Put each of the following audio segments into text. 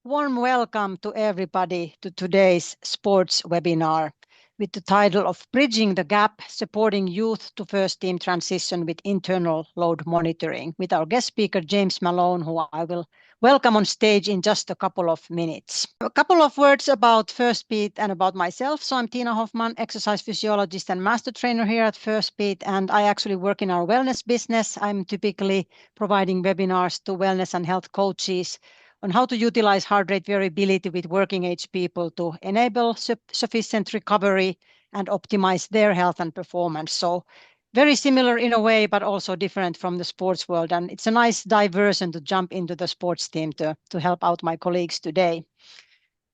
Warm welcome to everybody to today's sports webinar with the title of Bridging the Gap, Supporting Youth to First Team Transition with Internal Load Monitoring, with our guest speaker, James Malone, who I will welcome on stage in just a couple of minutes. A couple of words about First Beat and about myself. So I'm Tina Hoffman, exercise physiologist and master trainer here at First Beat, and I actually work in our wellness business. I'm typically providing webinars to wellness and health coaches on how to utilize heart rate variability with working age people to enable sufficient recovery and optimize their health and performance. So very similar in a way, but also different from the sports world. And it's a nice diversion to jump into the sports team to help out my colleagues today.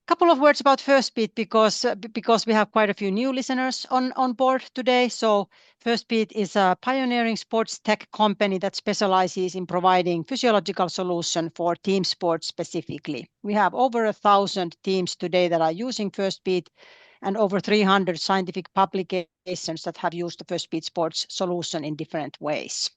Couple of words about Firstbeat because we have quite a few new listeners on board today. So Firstbeat is a pioneering sports tech company that specializes in providing physiological solution for team sports specifically. We have over 1,000 teams today that are using Firstbeat and over 300 scientific publications that have used the Firstbeat sports solution in different ways.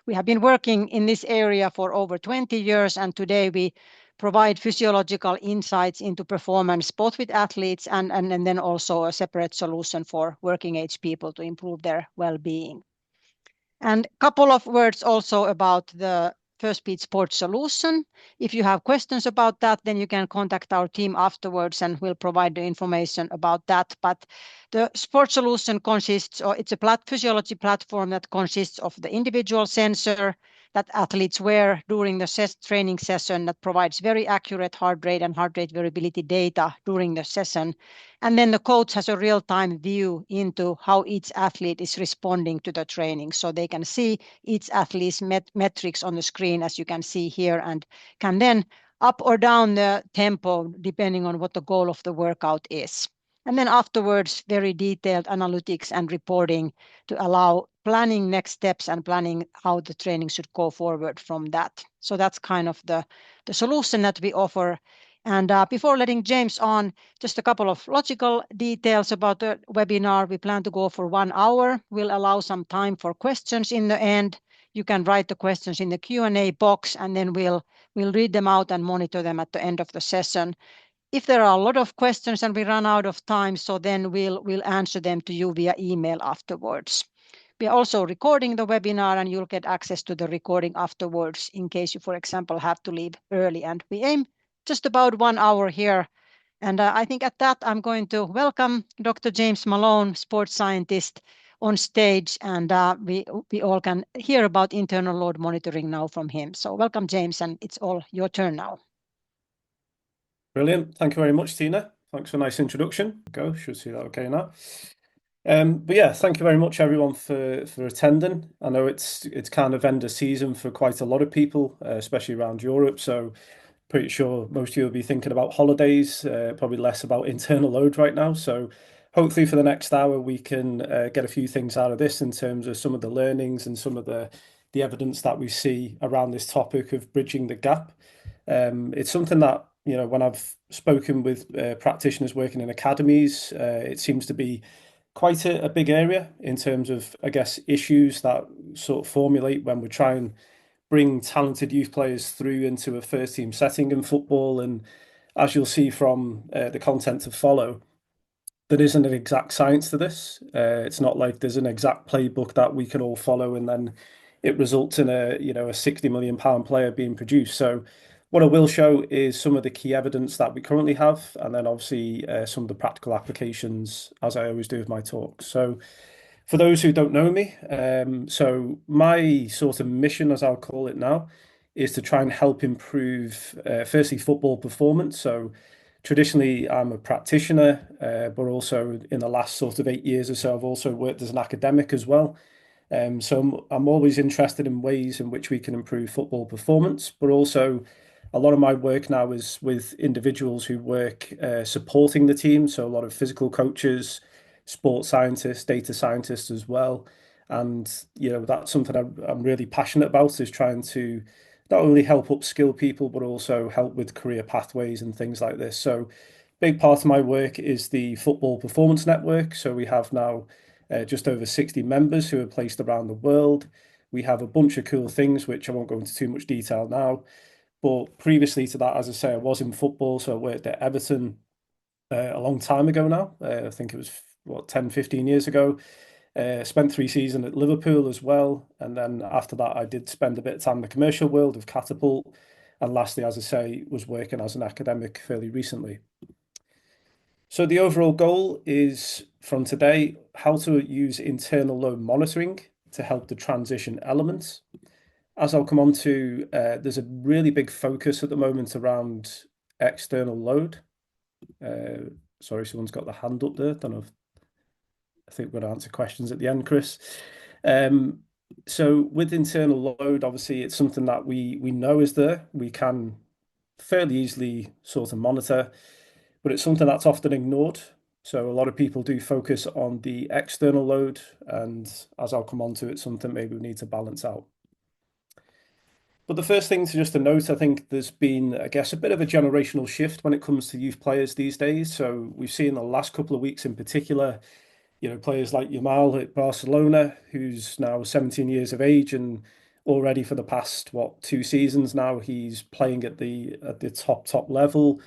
We have been working in this area for over 20 years, and today we provide physiological insights into performance, both with athletes and then also a separate solution for working age people to improve their well-being. And a couple of words also about the Firstbeat Sports solution. If you have questions about that, then you can contact our team afterwards and we'll provide the information about that. But the sports solution consists, or it's a physiology platform that consists of the individual sensor that athletes wear during the training session that provides very accurate heart rate and heart rate variability data during the session. And then the coach has a real-time view into how each athlete is responding to the training. So they can see each athlete's metrics on the screen, as you can see here, and can then up or down the tempo depending on what the goal of the workout is. And then afterwards, very detailed analytics and reporting to allow planning next steps and planning how the training should go forward from that. So that's kind of the solution that we offer. And before letting James on, just a couple of logical details about the webinar. We plan to go for 1 hour. We'll allow some time for questions in the end. You can write the questions in the Q&A box, and then we'll read them out and monitor them at the end of the session. If there are a lot of questions and we run out of time, so then we'll answer them to you via email afterwards. We are also recording the webinar, and you'll get access to the recording afterwards in case you, for example, have to leave early. And we aim just about 1 hour here. And I think at that, I'm going to welcome Dr. James Malone, sports scientist, on stage, and we all can hear about internal load monitoring now from him. So welcome, James, and it's all your turn now. Brilliant. Thank you very much, Tina. Thanks for a nice introduction. Should see that okay now. But yeah, thank you very much everyone for attending. I know it's kind of end of season for quite a lot of people, especially around Europe. So pretty sure most of you will be thinking about holidays, probably less about internal load right now. So hopefully for the next hour we can get a few things out of this in terms of some of the learnings and some of the evidence that we see around this topic of bridging the gap. It's something that, you know, when I've spoken with practitioners working in academies, it seems to be quite a big area in terms of, I guess, issues that sort of formulate when we try and bring talented youth players through into a first team setting in football. And as you'll see from the content to follow, there isn't an exact science to this. It's not like there's an exact playbook that we can all follow and then it results in a £60 million player being produced. So what I will show is some of the key evidence that we currently have, and then obviously some of the practical applications, as I always do with my talks. So for those who don't know me, so my sort of mission, as I'll call it now, is to try and help improve, firstly, football performance. So traditionally, I'm a practitioner, but also in the last sort of 8 years or so, I've also worked as an academic as well. So I'm always interested in ways in which we can improve football performance, but also a lot of my work now is with individuals who work supporting the team. So a lot of physical coaches, sports scientists, data scientists as well. And, you know, that's something I'm really passionate about, is trying to not only help upskill people, but also help with career pathways and things like this. So big part of my work is the Football Performance Network. So we have now just over 60 members who are placed around the world. We have a bunch of cool things, which I won't go into too much detail now. But previously to that, as I say, I was in football. So I worked at Everton a long time ago now. I think it was, what, 10, 15 years ago. Spent 3 seasons at Liverpool as well. And then after that, I did spend a bit of time in the commercial world of Catapult. And lastly, as I say, was working as an academic fairly recently. So the overall goal is from today, how to use internal load monitoring to help the transition elements. As I'll come on to, there's a really big focus at the moment around external load. Sorry, someone's got the hand up there. Don't know if I think we're going to answer questions at the end, Chris. So with internal load, obviously, it's something that we know is there. We can fairly easily sort of monitor, but it's something that's often ignored. So a lot of people do focus on the external load, and as I'll come on to, it's something maybe we need to balance out. But the first thing to note, I think there's been, I guess, a bit of a generational shift when it comes to youth players these days. So we've seen the last couple of weeks in particular, players like Yamal at Barcelona, who's now 17 years of age, and already for the past, 2 seasons now, he's playing at the top level.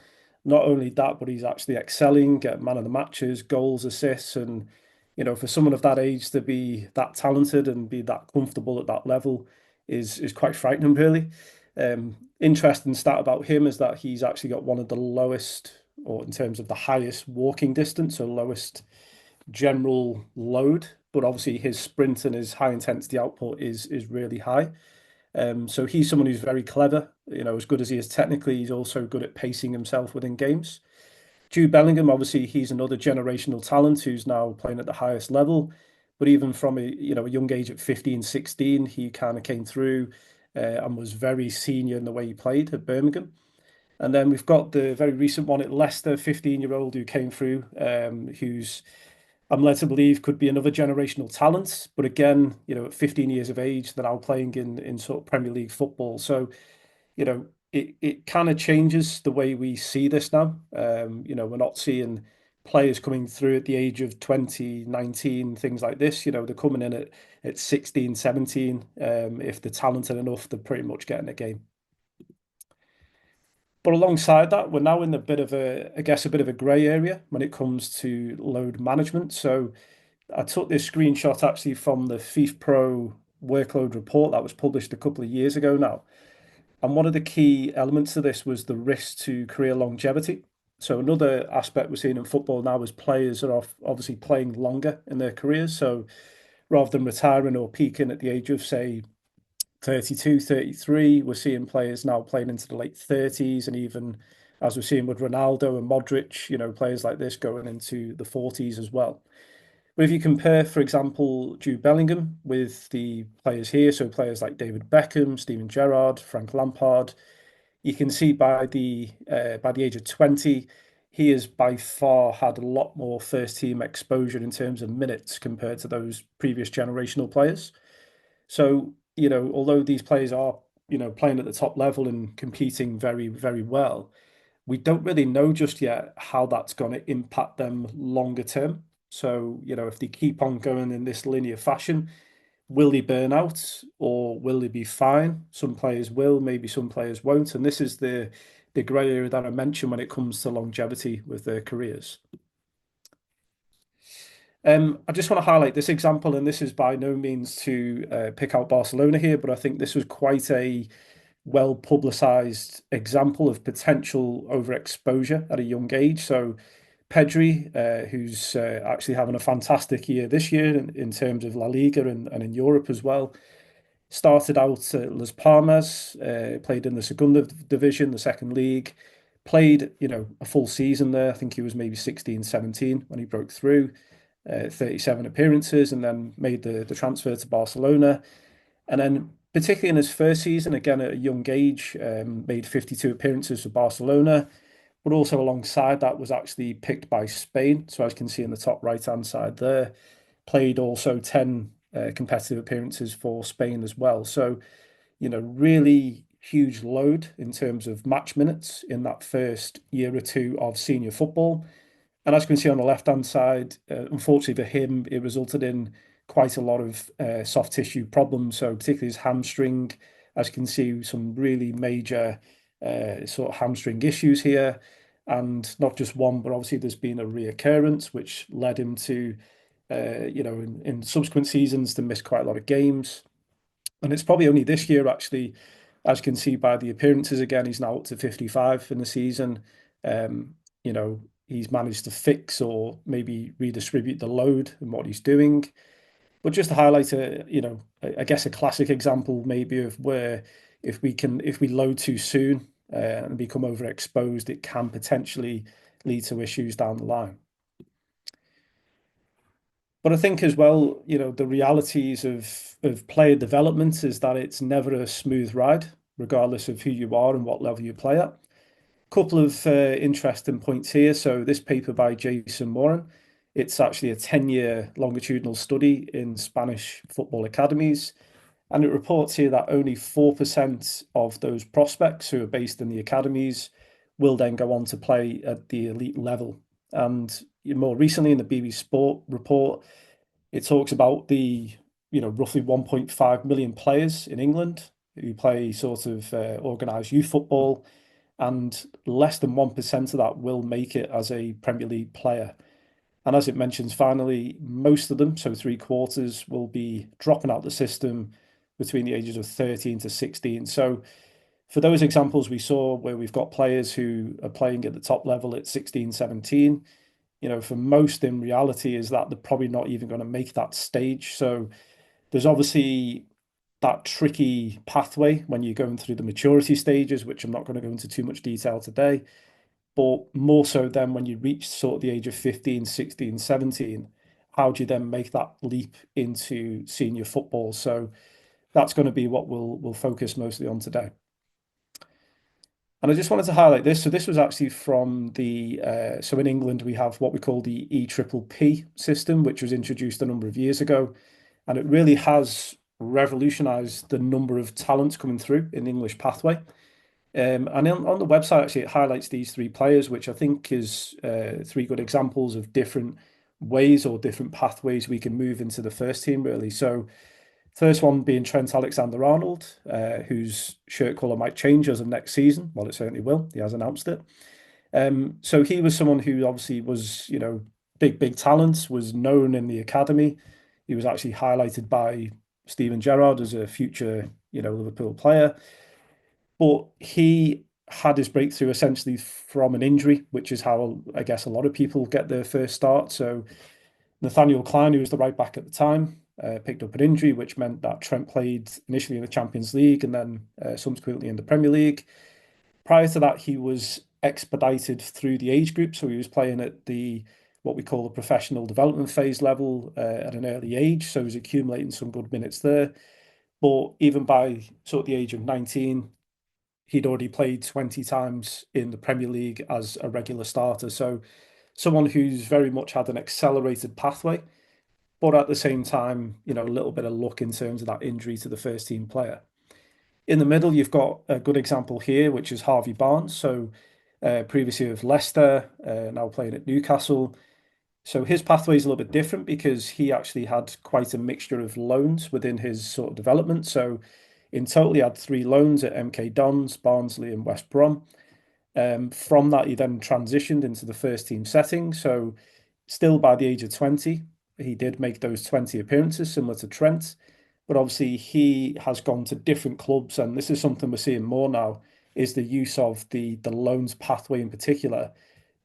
Not only that, but he's actually excelling, getting man of the matches, goals, assists, and for someone of that age to be that talented and be that comfortable at that level is quite frightening, really. Interesting stat about him is that he's actually got one of the lowest, or in terms of the highest walking distance, so lowest general load, but obviously his sprint and his high intensity output is really high. So he's someone who's very clever. As good as he is technically, he's also good at pacing himself within games. Jude Bellingham, obviously, he's another generational talent who's now playing at the highest level. But even from a young age at 15, 16, he kind of came through and was very senior in the way he played at Birmingham. And then we've got the very recent one at Leicester, 15-year-old who came through, who's I'm led to believe could be another generational talent. But again, at 15 years of age, they're now playing in sort of Premier League football. So, it kind of changes the way we see this now. We're not seeing players coming through at the age of 20, 19, things like this. They're coming in at 16, 17. If they're talented enough, they're pretty much getting a game. But alongside that, we're now in a bit of a bit of a grey area when it comes to load management. So I took this screenshot actually from the FIFA Pro workload report that was published a couple of years ago now. And one of the key elements of this was the risk to career longevity. So another aspect we're seeing in football now is players are obviously playing longer in their careers. So rather than retiring or peaking at the age of, say, 32, 33, we're seeing players now playing into the late 30s, and even as we're seeing with Ronaldo and Modric, players like this going into the 40s as well. But if you compare, for example, Jude Bellingham with the players here, so players like David Beckham, Steven Gerrard, Frank Lampard, you can see by the age of 20, he has by far had a lot more first team exposure in terms of minutes compared to those previous generational players. So, although these players are, playing at the top level and competing very, very well, we don't really know just yet how that's going to impact them longer term. So, if they keep on going in this linear fashion, will they burn out or will they be fine? Some players will, maybe some players won't. And this is the grey area that I mentioned when it comes to longevity with their careers. I just want to highlight this example, and this is by no means to pick out Barcelona here, but I think this was quite a well publicized example of potential overexposure at a young age. So Pedri, who's actually having a fantastic year this year in terms of La Liga and in Europe as well, started out at Las Palmas, played in the Segunda division, the second league, played, a full season there. I think he was maybe 16, 17 when he broke through, 37 appearances, and then made the transfer to Barcelona. And then, particularly in his first season, again at a young age, made 52 appearances for Barcelona, but also alongside that was actually picked by Spain. So as you can see in the top right-hand side there, played also 10 competitive appearances for Spain as well. So, really huge load in terms of match minutes in that first year or two of senior football. And as you can see on the left-hand side, unfortunately for him, it resulted in quite a lot of soft tissue problems. So particularly his hamstring, as you can see, some really major sort of hamstring issues here. And not just one, but obviously there's been a reoccurrence, which led him to, in subsequent seasons to miss quite a lot of games. And it's probably only this year, actually, as you can see by the appearances again, he's now up to 55 in the season. He's managed to fix or maybe redistribute the load and what he's doing. But just to highlight I guess a classic example maybe of where if we load too soon and become overexposed, it can potentially lead to issues down the line. But I think as well, the realities of player development is that it's never a smooth ride, regardless of who you are and what level you play at. Couple of interesting points here. So this paper by Jason Moran, it's actually a 10-year longitudinal study in Spanish football academies. And it reports here that only 4% of those prospects who are based in the academies will then go on to play at the elite level. And more recently in the BBC Sport report, it talks about the roughly 1.5 million players in England who play sort of organised youth football, and less than 1% of that will make it as a Premier League player. And as it mentions, finally, most of them, so three-quarters, will be dropping out the system between the ages of 13 to 16. So for those examples we saw where we've got players who are playing at the top level at 16, 17, for most in reality is that they're probably not even going to make that stage. So there's obviously that tricky pathway when you're going through the maturity stages, which I'm not going to go into too much detail today, but more so then when you reach sort of the age of 15, 16, 17, how do you then make that leap into senior football? So that's going to be what we'll focus mostly on today. And I just wanted to highlight this. So this was actually from so in England, we have what we call the EPPP system, which was introduced a number of years ago. And it really has revolutionized the number of talents coming through in the English pathway. And on the website, actually, it highlights these three players, which I think is three good examples of different ways or different pathways we can move into the first team, really. So first one being Trent Alexander-Arnold, whose shirt colour might change as of next season. Well, it certainly will. He has announced it. So he was someone who obviously was, big talent, was known in the academy. He was actually highlighted by Steven Gerrard as a future, Liverpool player. But he had his breakthrough essentially from an injury, which is how I guess a lot of people get their first start. So Nathaniel Klein, who was the right back at the time, picked up an injury, which meant that Trent played initially in the Champions League and then subsequently in the Premier League. Prior to that, he was expedited through the age group. So he was playing at what we call the professional development phase level at an early age. So he was accumulating some good minutes there. But even by sort of the age of 19, he'd already played 20 times in the Premier League as a regular starter. So someone who's very much had an accelerated pathway, but at the same time, a little bit of luck in terms of that injury to the first team player. In the middle, you've got a good example here, which is Harvey Barnes. So previously with Leicester, now playing at Newcastle. So his pathway is a little bit different because he actually had quite a mixture of loans within his sort of development. So in total, he had 3 loans at MK Dons, Barnsley, and West Brom. From that, he then transitioned into the first team setting. So still by the age of 20, he did make those 20 appearances, similar to Trent. But obviously, he has gone to different clubs, and this is something we're seeing more now, is the use of the loans pathway in particular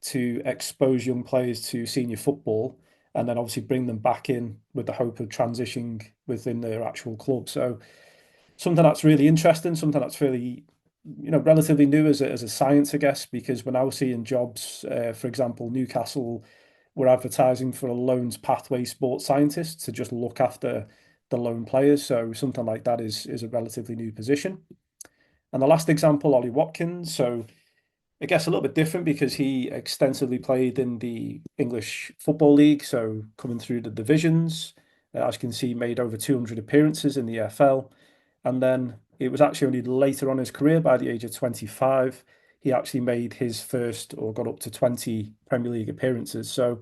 to expose young players to senior football and then obviously bring them back in with the hope of transitioning within their actual club. So something that's really interesting, something that's fairly, relatively new as a science, I guess, because we're now seeing jobs, for example, Newcastle were advertising for a loans pathway sports scientist to just look after the loan players. So something like that is a relatively new position. And the last example, Ollie Watkins. So I guess a little bit different because he extensively played in the English Football League, so coming through the divisions. As you can see, made over 200 appearances in the EFL. And then it was actually only later on in his career, by the age of 25, he actually made his first or got up to 20 Premier League appearances. So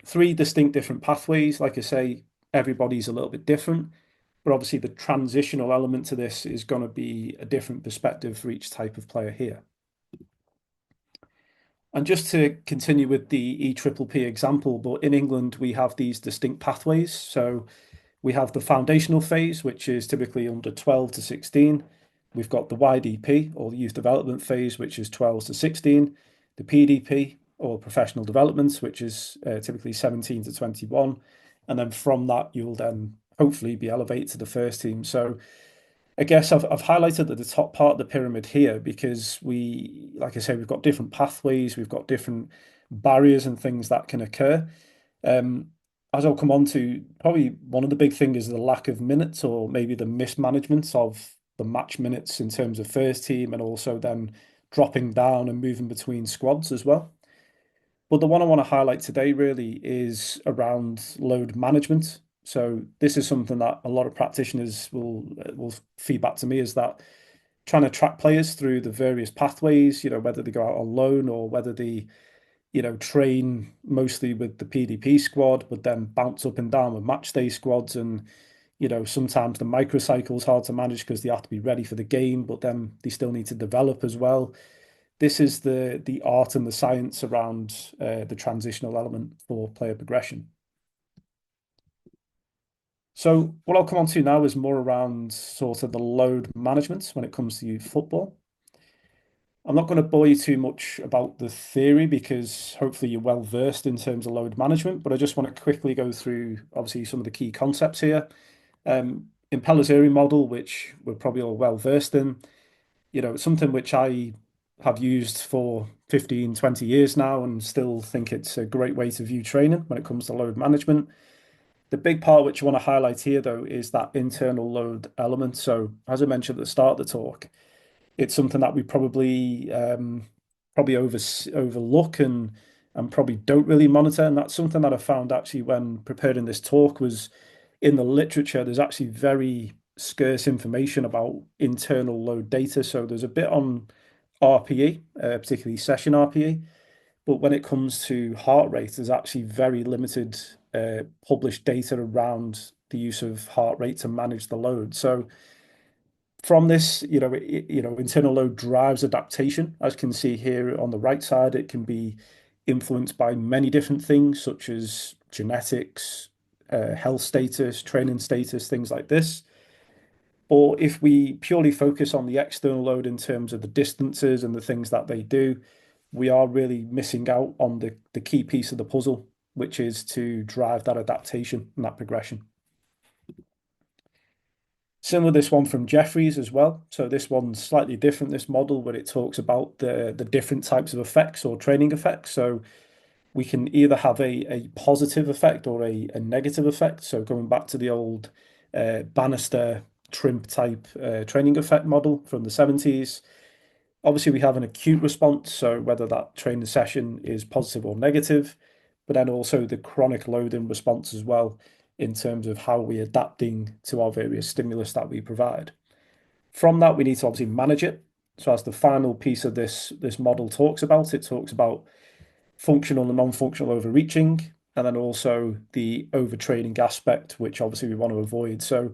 3 distinct different pathways. Like I say, everybody's a little bit different. but obviously the transitional element to this is going to be a different perspective for each type of player here. And just to continue with the EPPP example, but in England, we have these distinct pathways. So we have the foundational phase, which is typically under 12 to 16. We've got the YDP, or the youth development phase, which is 12 to 16. The PDP, or professional development, which is typically 17 to 21. And then from that, you'll then hopefully be elevated to the first team. So I guess I've highlighted at the top part of the pyramid here because we, like I say, we've got different pathways, we've got different barriers and things that can occur. As I'll come on to, probably one of the big things is the lack of minutes or maybe the mismanagement of the match minutes in terms of first team and also then dropping down and moving between squads as well. But the one I want to highlight today really is around load management. So this is something that a lot of practitioners will feed back to me is that trying to track players through the various pathways, whether they go out on loan or whether they, train mostly with the PDP squad, but then bounce up and down with match day squads. And, sometimes the microcycle is hard to manage because they have to be ready for the game, but then they still need to develop as well. This is the art and the science around the transitional element for player progression. So what I'll come on to now is more around sort of the load management when it comes to youth football. I'm not going to bore you too much about the theory because hopefully you're well versed in terms of load management, but I just want to quickly go through obviously some of the key concepts here. In Pellizzeri model, which we're probably all well versed in, it's something which I have used for 15, 20 years now and still think it's a great way to view training when it comes to load management. The big part which I want to highlight here, though, is that internal load element. So, as I mentioned at the start of the talk, it's something that we probably overlook and probably don't really monitor. And that's something that I found actually when preparing this talk was in the literature, there's actually very scarce information about internal load data. So there's a bit on RPE, particularly session RPE. But when it comes to heart rate, there's actually very limited published data around the use of heart rate to manage the load. So from this, internal load drives adaptation. As you can see here on the right side, it can be influenced by many different things, such as genetics, health status, training status, things like this. Or if we purely focus on the external load in terms of the distances and the things that they do, we are really missing out on the key piece of the puzzle, which is to drive that adaptation and that progression. Similar this one from Jeffries as well. So this one's slightly different, this model, where it talks about the different types of effects or training effects. So we can either have a positive effect or a negative effect. So going back to the old Bannister Trimp type training effect model from the 70s. Obviously, we have an acute response, so whether that training session is positive or negative, but then also the chronic loading response as well in terms of how we're adapting to our various stimulus that we provide. From that, we need to obviously manage it. So as the final piece of this model talks about, it talks about functional and non-functional overreaching, and then also the overtraining aspect, which obviously we want to avoid. So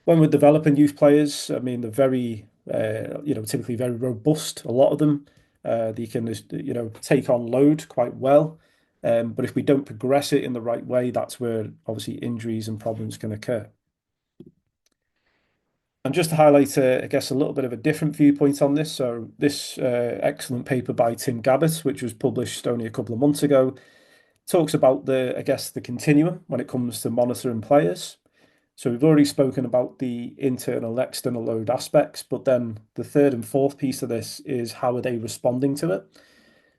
when we're developing youth players, I mean, they're very, typically very robust. A lot of them, they can, take on load quite well. But if we don't progress it in the right way, that's where obviously injuries and problems can occur. And just to highlight, I guess, a little bit of a different viewpoint on this. So this excellent paper by Tim Gabbett, which was published only a couple of months ago, talks about the continuum when it comes to monitoring players. So we've already spoken about the internal and external load aspects, but then the third and fourth piece of this is how are they responding to it?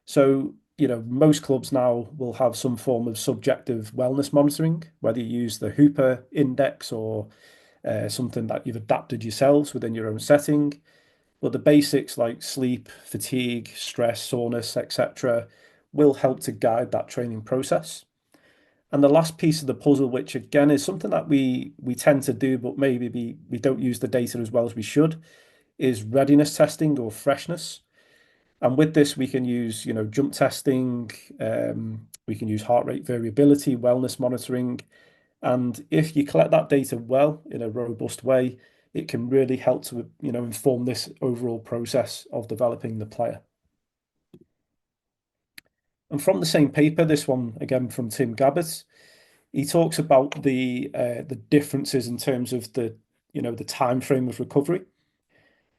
So, most clubs now will have some form of subjective wellness monitoring, whether you use the Hooper index or something that you've adapted yourselves within your own setting. But the basics like sleep, fatigue, stress, soreness, etc., will help to guide that training process. And the last piece of the puzzle, which again is something that we tend to do, but maybe we don't use the data as well as we should, is readiness testing or freshness. And with this, we can use, jump testing, we can use heart rate variability, wellness monitoring, And if you collect that data well in a robust way, it can really help to, inform this overall process of developing the player. And from the same paper, this one again from Tim Gabbett, he talks about the differences in terms of the time frame of recovery.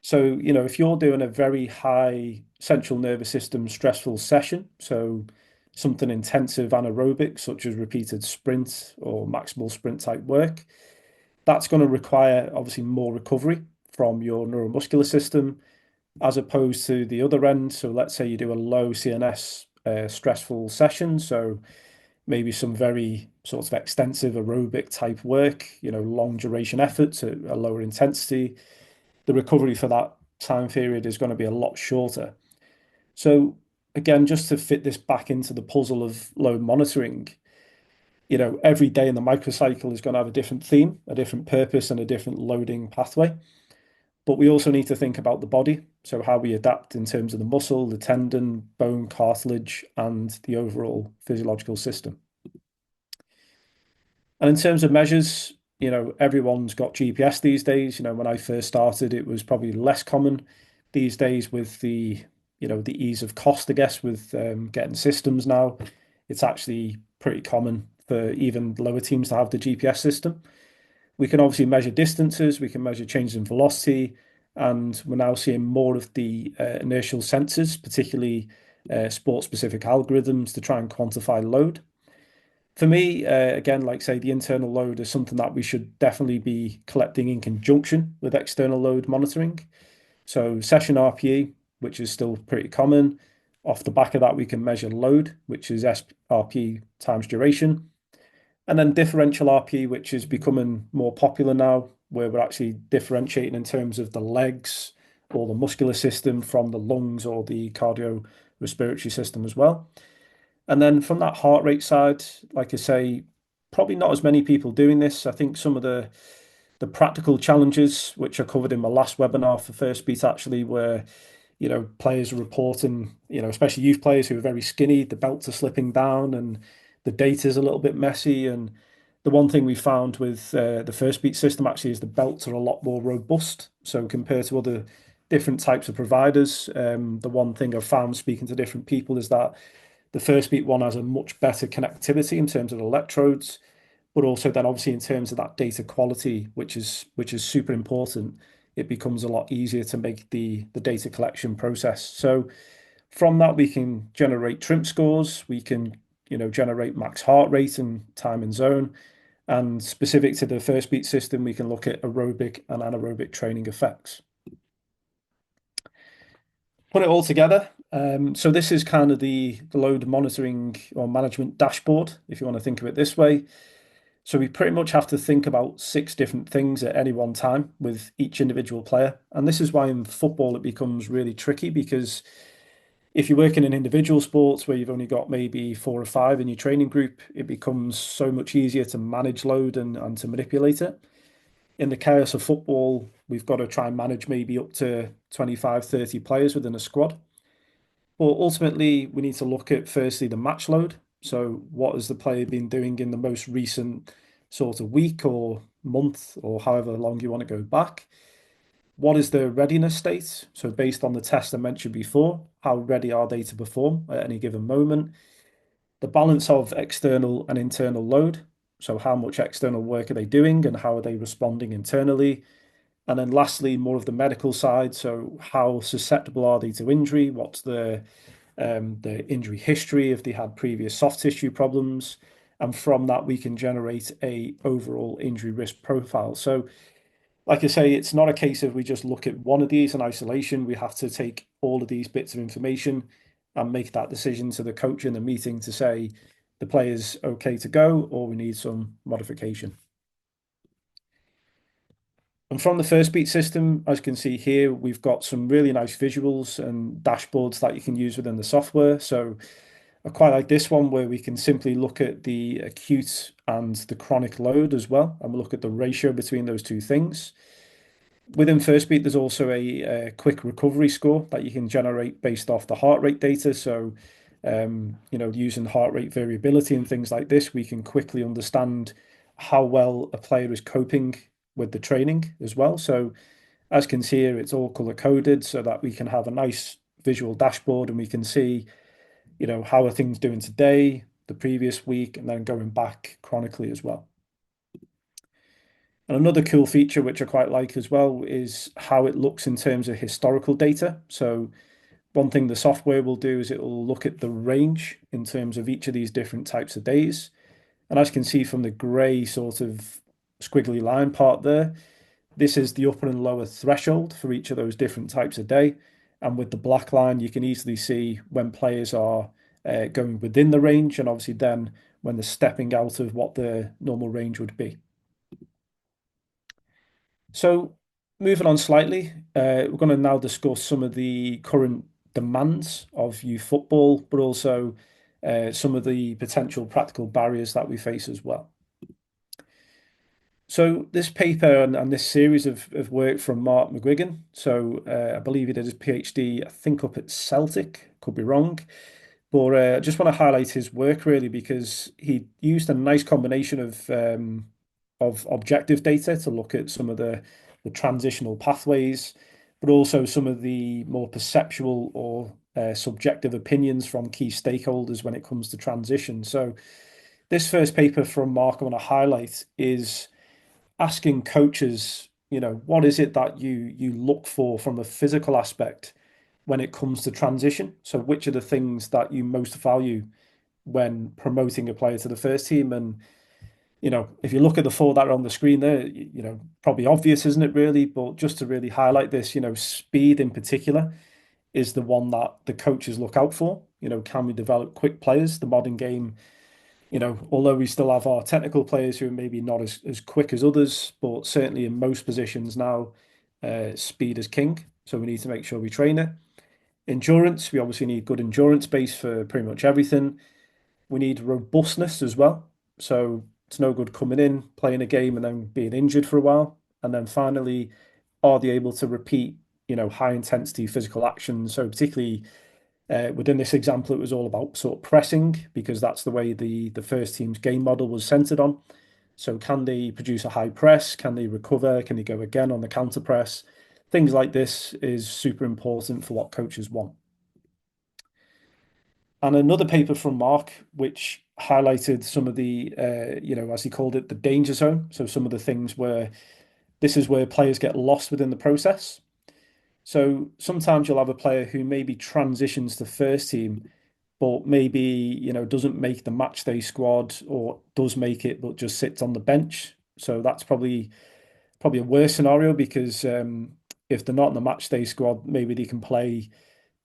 So, if you're doing a very high central nervous system stressful session, so something intensive anaerobic, such as repeated sprint or maximal sprint type work, that's going to require obviously more recovery from your neuromuscular system as opposed to the other end. So let's say you do a low CNS stressful session. So maybe some very sort of extensive aerobic type work, long duration efforts at a lower intensity. The recovery for that time period is going to be a lot shorter. So again, just to fit this back into the puzzle of load monitoring, every day in the microcycle is going to have a different theme, a different purpose, and a different loading pathway. But we also need to think about the body. So how we adapt in terms of the muscle, the tendon, bone, cartilage, and the overall physiological system. And in terms of measures, everyone's got GPS these days. When I first started, it was probably less common. These days, with the ease of cost, I guess, with getting systems now, it's actually pretty common for even lower teams to have the GPS system. We can obviously measure distances, we can measure changes in velocity, and we're now seeing more of the inertial sensors, particularly sport-specific algorithms to try and quantify load. For me, again, like say, the internal load is something that we should definitely be collecting in conjunction with external load monitoring. So session RPE, which is still pretty common. Off the back of that, we can measure load, which is RPE times duration. And then differential RPE, which is becoming more popular now, where we're actually differentiating in terms of the legs or the muscular system from the lungs or the cardiorespiratory system as well. And then from that heart rate side, like I say, probably not as many people doing this. I think some of the practical challenges, which are covered in my last webinar for First Beat, actually, were players are reporting, especially youth players who are very skinny, the belts are slipping down and the data is a little bit messy. And the one thing we found with the First Beat system actually is the belts are a lot more robust. So compared to other different types of providers, the one thing I've found speaking to different people is that the First Beat one has a much better connectivity in terms of electrodes, but also then obviously in terms of that data quality, which is super important. It becomes a lot easier to make the data collection process. So from that, we can generate TRIMP scores. We can, generate max heart rate and time in zone. And specific to the First Beat system, we can look at aerobic and anaerobic training effects. Put it all together. So this is kind of the load monitoring or management dashboard, if you want to think of it this way. So we pretty much have to think about 6 different things at any one time with each individual player. And this is why in football it becomes really tricky, because if you work in an individual sports where you've only got maybe 4 or 5 in your training group, it becomes so much easier to manage load and to manipulate it. In the chaos of football, we've got to try and manage maybe up to 25, 30 players within a squad. But ultimately, we need to look at firstly the match load. So, what has the player been doing in the most recent sort of week or month or however long you want to go back? What is their readiness state? So, based on the test I mentioned before, how ready are they to perform at any given moment? The balance of external and internal load. So, how much external work are they doing and how are they responding internally? And then lastly, more of the medical side. So how susceptible are they to injury? What's the injury history if they had previous soft tissue problems? And from that, we can generate a overall injury risk profile. So like I say, it's not a case of we just look at one of these in isolation. We have to take all of these bits of information and make that decision to the coach in the meeting to say the player's okay to go or we need some modification. And from the First Beat system, as you can see here, we've got some really nice visuals and dashboards that you can use within the software. So I quite like this one where we can simply look at the acute and the chronic load as well, and we'll look at the ratio between those two things. Within First Beat, there's also a quick recovery score that you can generate based off the heart rate data. So, using heart rate variability and things like this, we can quickly understand how well a player is coping with the training as well. So as you can see here, it's all color coded so that we can have a nice visual dashboard and we can see, how are things doing today, the previous week, and then going back chronically as well. And another cool feature which I quite like as well is how it looks in terms of historical data. So one thing the software will do is it will look at the range in terms of each of these different types of days. And as you can see from the gray sort of squiggly line part there, this is the upper and lower threshold for each of those different types of day. And with the black line, you can easily see when players are going within the range and obviously then when they're stepping out of what the normal range would be. So moving on slightly, we're going to now discuss some of the current demands of youth football, but also some of the potential practical barriers that we face as well. So this paper and this series of work from Mark McGuigan, so I believe he did his PhD, I think up at Celtic, could be wrong, but I just want to highlight his work really because he used a nice combination of objective data to look at some of the transitional pathways, but also some of the more perceptual or subjective opinions from key stakeholders when it comes to transition. So this first paper from Mark I want to highlight is asking coaches, what is it that you look for from a physical aspect when it comes to transition? So which are the things that you most value when promoting a player to the first team? And if you look at the four that are on the screen there, probably obvious, isn't it, really? But just to really highlight this, speed in particular is the one that the coaches look out for. Can we develop quick players? The modern game, although we still have our technical players who are maybe not as quick as others, but certainly in most positions now, speed is king. So we need to make sure we train it. Endurance, we obviously need good endurance base for pretty much everything. We need robustness as well. So it's no good coming in, playing a game, and then being injured for a while. And then finally, are they able to repeat, high intensity physical actions? So particularly within this example, it was all about sort of pressing because that's the way the first team's game model was centered on. So can they produce a high press? Can they recover? Can they go again on the counter press? Things like this is super important for what coaches want. And another paper from Mark, which highlighted some of the, as he called it, the danger zone. So some of the things where this is where players get lost within the process. So sometimes you'll have a player who maybe transitions to first team, but maybe, doesn't make the match day squad or does make it, but just sits on the bench. So that's probably a worse scenario because if they're not in the match day squad, maybe they can play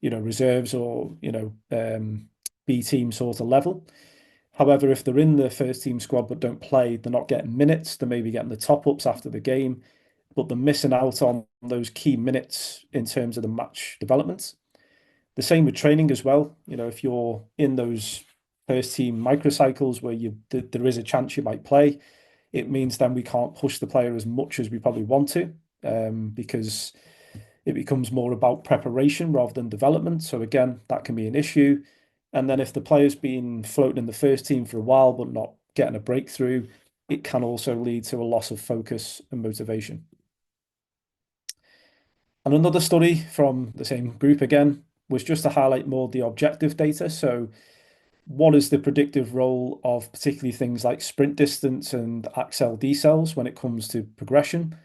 reserves or, B team sort of level. However, if they're in the first team squad but don't play, they're not getting minutes. They're maybe getting the top ups after the game, but they're missing out on those key minutes in terms of the match development. The same with training as well. If you're in those first team microcycles where there is a chance you might play, it means then we can't push the player as much as we probably want to, because it becomes more about preparation rather than development. So again, that can be an issue. And then if the player's been floating in the first team for a while but not getting a breakthrough, it can also lead to a loss of focus and motivation. And another study from the same group again was just to highlight more the objective data. So what is the predictive role of particularly things like sprint distance and accel decels when it comes to progression?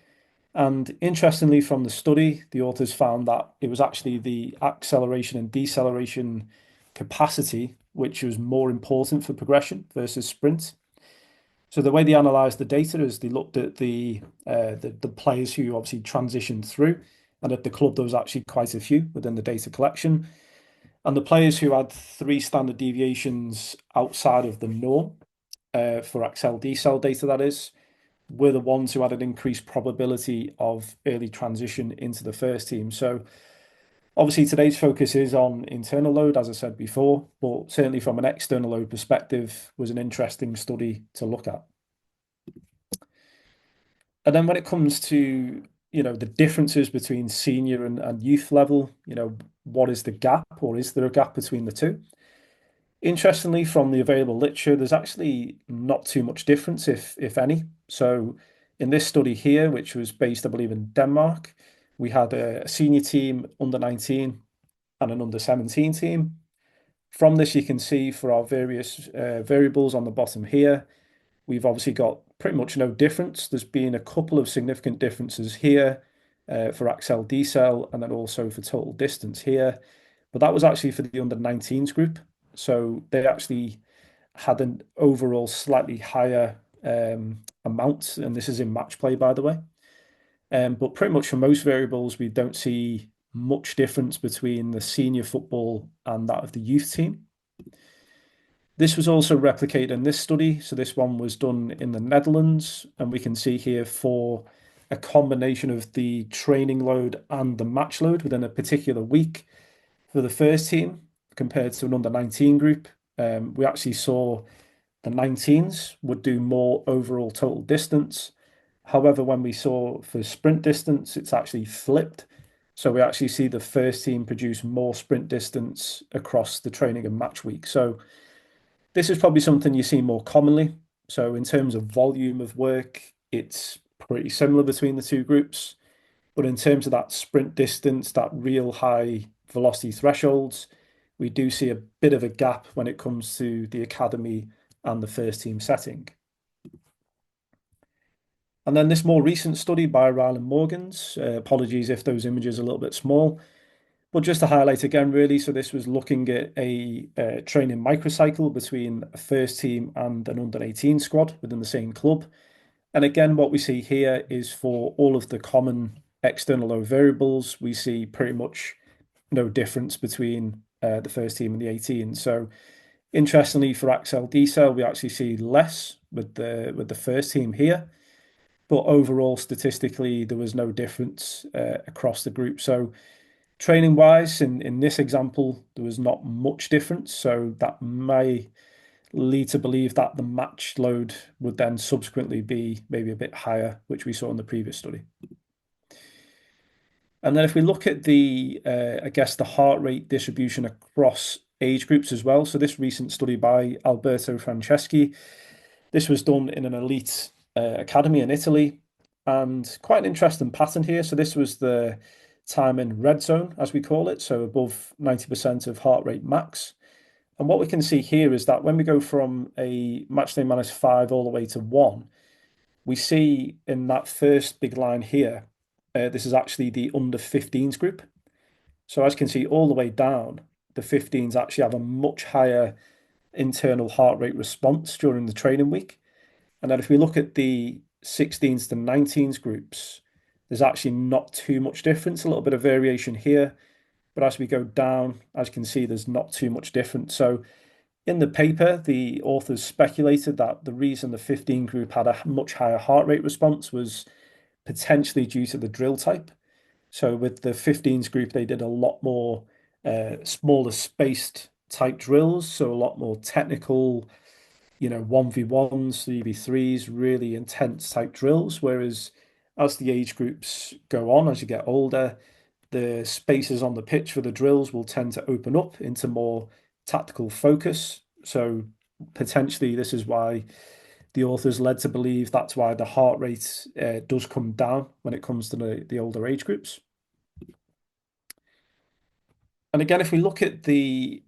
And interestingly, from the study, the authors found that it was actually the acceleration and deceleration capacity which was more important for progression versus sprint. So the way they analysed the data is they looked at the players who obviously transitioned through, and at the club there was actually quite a few within the data collection, and the players who had 3 standard deviations outside of the norm for accel decel data, that is, were the ones who had an increased probability of early transition into the first team. So obviously today's focus is on internal load, as I said before, but certainly from an external load perspective was an interesting study to look at. And then when it comes to, the differences between senior and youth level, what is the gap or is there a gap between the two? Interestingly, from the available literature, there's actually not too much difference, if any. So in this study here, which was based, I believe, in Denmark, we had a senior team, under 19, and an under 17 team. From this, you can see for our various variables on the bottom here, we've obviously got pretty much no difference. There's been a couple of significant differences here for accel decel, and then also for total distance here. But that was actually for the under 19s group. So they actually had an overall slightly higher amount, and this is in match play, by the way. But pretty much for most variables, we don't see much difference between the senior football and that of the youth team. This was also replicated in this study. So this one was done in the Netherlands, and we can see here for a combination of the training load and the match load within a particular week for the first team compared to an under 19 group. We actually saw the 19s would do more overall total distance. However, when we saw for sprint distance, it's actually flipped. So we actually see the first team produce more sprint distance across the training and match week. So this is probably something you see more commonly. So in terms of volume of work, it's pretty similar between the two groups. But in terms of that sprint distance, that real high velocity thresholds, we do see a bit of a gap when it comes to the academy and the first team setting. And then this more recent study by Ryland Morgans, apologies if those images are a little bit small, but just to highlight again, really, so this was looking at a training microcycle between a first team and an under 18 squad within the same club. And again, what we see here is for all of the common external load variables, we see pretty much no difference between the first team and the 18. So interestingly, for accel decel, we actually see less with the first team here. But overall, statistically, there was no difference across the group. So training wise, in this example, there was not much difference. So that may lead to believe that the match load would then subsequently be maybe a bit higher, which we saw in the previous study. And then if we look at the, I guess, the heart rate distribution across age groups as well. So this recent study by Alberto Franceschi, this was done in an elite academy in Italy, and quite an interesting pattern here. So this was the time in red zone, as we call it, so above 90% of heart rate max. And what we can see here is that when we go from a match day -5 all the way to 1, we see in that first big line here, this is actually the under 15s group. So as you can see all the way down, the 15s actually have a much higher internal heart rate response during the training week. And then if we look at the 16s to 19s groups, there's actually not too much difference, a little bit of variation here. But as we go down, as you can see, there's not too much difference. So in the paper, the authors speculated that the reason the 15 group had a much higher heart rate response was potentially due to the drill type. So with the 15s group, they did a lot more smaller spaced type drills, so a lot more technical, 1v1s, 3v3s, really intense type drills. Whereas as the age groups go on, as you get older, the spaces on the pitch for the drills will tend to open up into more tactical focus. So potentially this is why the authors led to believe that's why the heart rate does come down when it comes to the older age groups. And again, if we look at the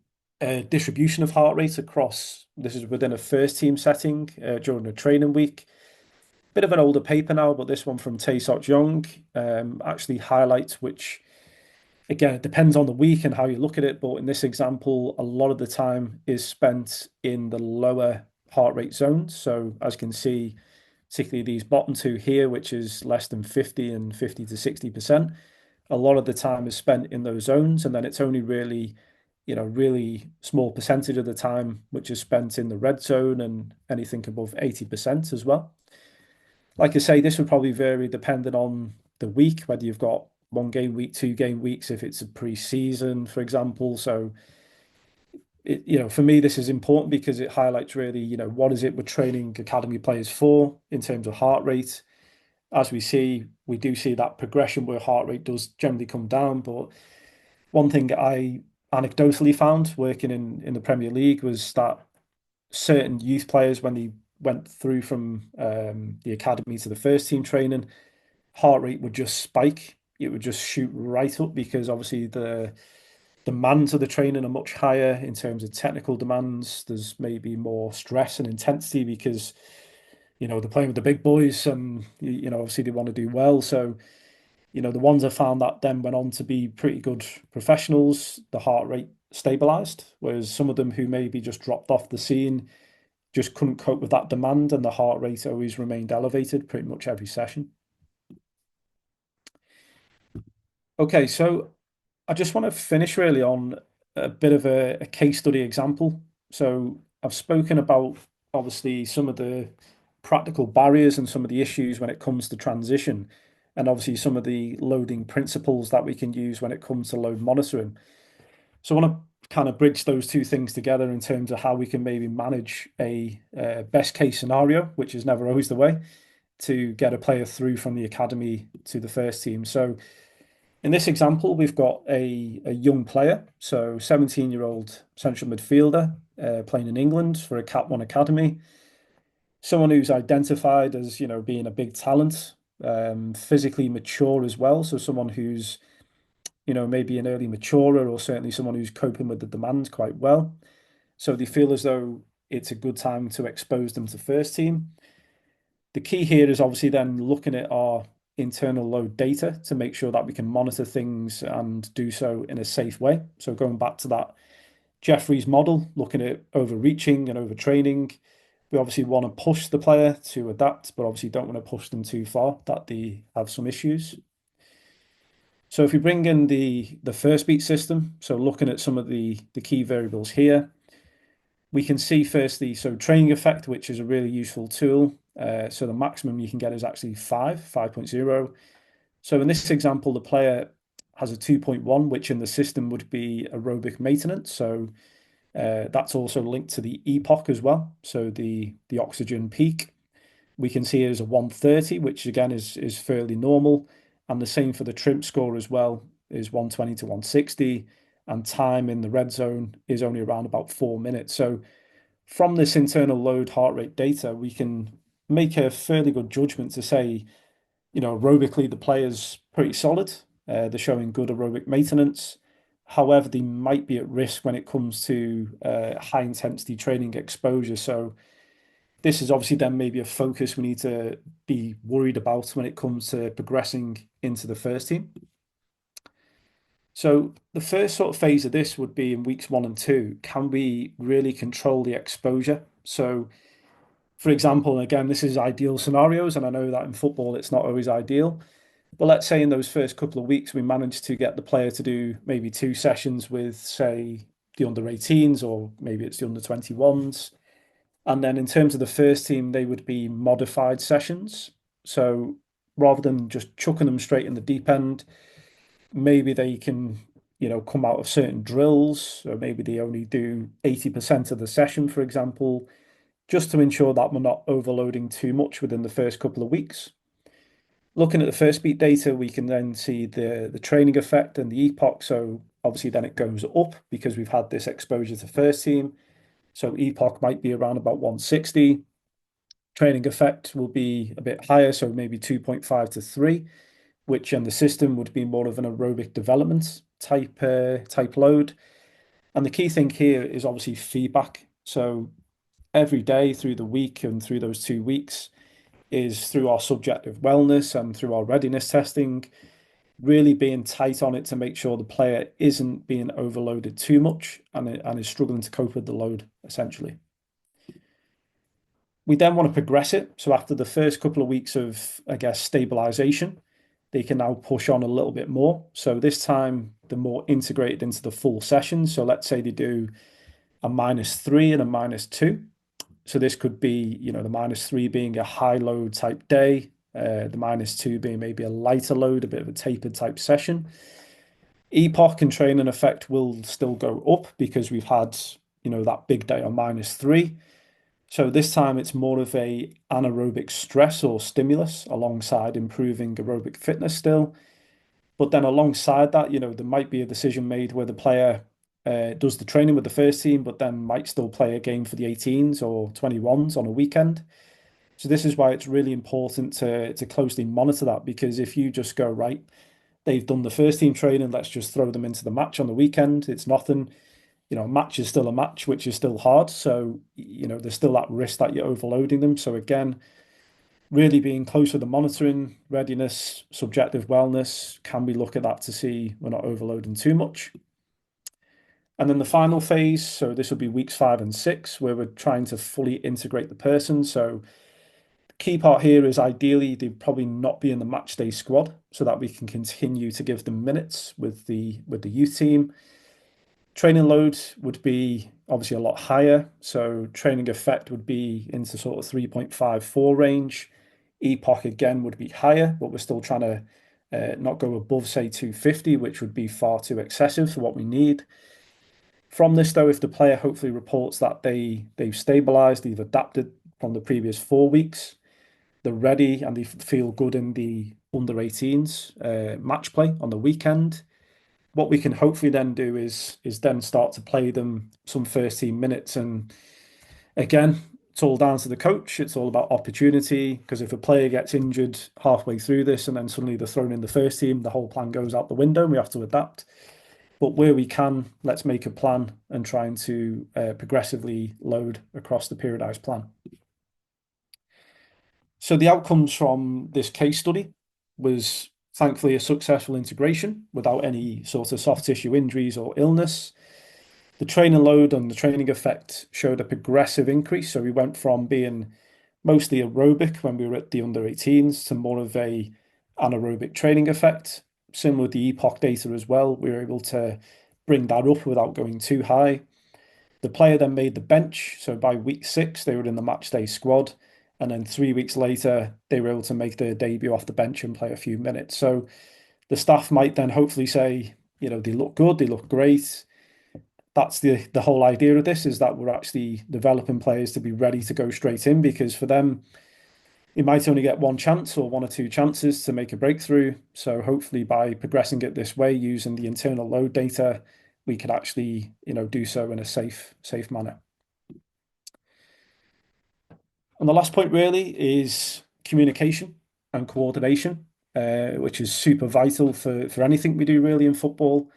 distribution of heart rate across, this is within a first team setting during a training week. Bit of an older paper now, but this one from Tae-Sok Young actually highlights which, again, it depends on the week and how you look at it. But in this example, a lot of the time is spent in the lower heart rate zones. So as you can see, particularly these bottom two here, which is less than 50 and 50 to 60%, a lot of the time is spent in those zones. And then it's only really, really small percentage of the time which is spent in the red zone, and anything above 80% as well. Like I say, this would probably vary depending on the week, whether you've got 1 game week, 2 game weeks, if it's a pre-season, for example. So, for me, this is important because it highlights really, what is it we're training academy players for in terms of heart rate. As we do see that progression where heart rate does generally come down. But one thing I anecdotally found working in the Premier League was that certain youth players, when they went through from the academy to the first team training, heart rate would just spike. It would just shoot right up because obviously the demands of the training are much higher in terms of technical demands. There's maybe more stress and intensity because they're playing with the big boys and obviously they want to do well. So the ones that found that then went on to be pretty good professionals, the heart rate stabilized, whereas some of them who maybe just dropped off the scene just couldn't cope with that demand and the heart rate always remained elevated pretty much every session. Okay, so I just want to finish really on a bit of a case study example. So I've spoken about obviously some of the practical barriers and some of the issues when it comes to transition, and obviously some of the loading principles that we can use when it comes to load monitoring. So I want to kind of bridge those two things together in terms of how we can maybe manage a best case scenario, which is never always the way, to get a player through from the academy to the first team. So in this example, we've got a young player, so 17-year-old central midfielder playing in England for a Cat 1 academy. Someone who's identified as, being a big talent, physically mature as well. So someone who's, maybe an early maturer or certainly someone who's coping with the demand quite well. So they feel as though it's a good time to expose them to first team. The key here is obviously then looking at our internal load data to make sure that we can monitor things and do so in a safe way. So going back to that Jeffrey's model, looking at overreaching and overtraining, we obviously want to push the player to adapt, but obviously don't want to push them too far that they have some issues. So if we bring in the first beat system, so looking at some of the key variables here, we can see firstly, so training effect, which is a really useful tool. So the maximum you can get is actually 5.0. So in this example, the player has a 2.1, which in the system would be aerobic maintenance. So that's also linked to the epoch as well. So the oxygen peak we can see it as a 130, which again is fairly normal. And the same for the TRIMP score as well, is 120 to 160. And time in the red zone is only around about 4 minutes. So from this internal load heart rate data, we can make a fairly good judgment to say, aerobically, the player's pretty solid. They're showing good aerobic maintenance. However, they might be at risk when it comes to high intensity training exposure. So this is obviously then maybe a focus we need to be worried about when it comes to progressing into the first team. So the first sort of phase of this would be in weeks 1 and 2. Can we really control the exposure? So, for example, and again, this is ideal scenarios, and I know that in football it's not always ideal. But let's say in those first couple of weeks we managed to get the player to do maybe 2 sessions with, say, the under 18s, or maybe it's the under 21s. And then in terms of the first team, they would be modified sessions. So rather than just chucking them straight in the deep end, maybe they can, come out of certain drills, or maybe they only do 80% of the session, for example, just to ensure that we're not overloading too much within the first couple of weeks. Looking at the first beat data, we can then see the training effect and the epoch. So obviously then it goes up because we've had this exposure to first team. So epoch might be around about 160. Training effect will be a bit higher, so maybe 2.5 to 3, which in the system would be more of an aerobic development type load. And the key thing here is obviously feedback. So every day through the week and through those 2 weeks is through our subjective wellness and through our readiness testing, really being tight on it to make sure the player isn't being overloaded too much and is struggling to cope with the load, essentially. We then want to progress it. So after the first couple of weeks of, I guess, stabilization, they can now push on a little bit more. So this time they're more integrated into the full session. So let's say they do a -3 and a -2. So this could be, the -3 being a high load type day, the -2 being maybe a lighter load, a bit of a tapered type session. Epoch and training effect will still go up because we've had, that big day on -3. So this time it's more of a anaerobic stress or stimulus alongside improving aerobic fitness still. But then alongside that, there might be a decision made where the player does the training with the first team, but then might still play a game for the 18s or 21s on a weekend. So this is why it's really important to closely monitor that, because if you just go, right, they've done the first team training, let's just throw them into the match on the weekend, it's nothing. A match is still a match, which is still hard. So, there's still that risk that you're overloading them. So again, really being close with the monitoring, readiness, subjective wellness, can we look at that to see we're not overloading too much? And then the final phase, so this will be weeks 5 and 6, where we're trying to fully integrate the person. So the key part here is ideally they'd probably not be in the match day squad so that we can continue to give them minutes with the youth team. Training load would be obviously a lot higher. So training effect would be into sort of 3.54 range. Epoch again would be higher, but we're still trying to not go above, say, 250, which would be far too excessive for what we need. From this, though, if the player hopefully reports that they've stabilized, they've adapted from the previous 4 weeks, they're ready and they feel good in the under 18s match play on the weekend, what we can hopefully then do is then start to play them some first team minutes. And again, it's all down to the coach. It's all about opportunity, because if a player gets injured halfway through this and then suddenly they're thrown in the first team, the whole plan goes out the window and we have to adapt. But where we can, let's make a plan and trying to progressively load across the periodized plan. So the outcomes from this case study was thankfully a successful integration without any sort of soft tissue injuries or illness. The training load and the training effect showed a progressive increase. So we went from being mostly aerobic when we were at the under 18s to more of a anaerobic training effect. Similar with the epoch data as well, we were able to bring that up without going too high. The player then made the bench. So by week 6, they were in the match day squad. And then 3 weeks later, they were able to make their debut off the bench and play a few minutes. So the staff might then hopefully say, they look good, they look great. That's the whole idea of this, is that we're actually developing players to be ready to go straight in, because for them, it might only get one chance or 1 or 2 chances to make a breakthrough. So hopefully by progressing it this way, using the internal load data, we can actually, do so in a safe manner. And the last point really is communication and coordination, which is super vital for anything we do really in football.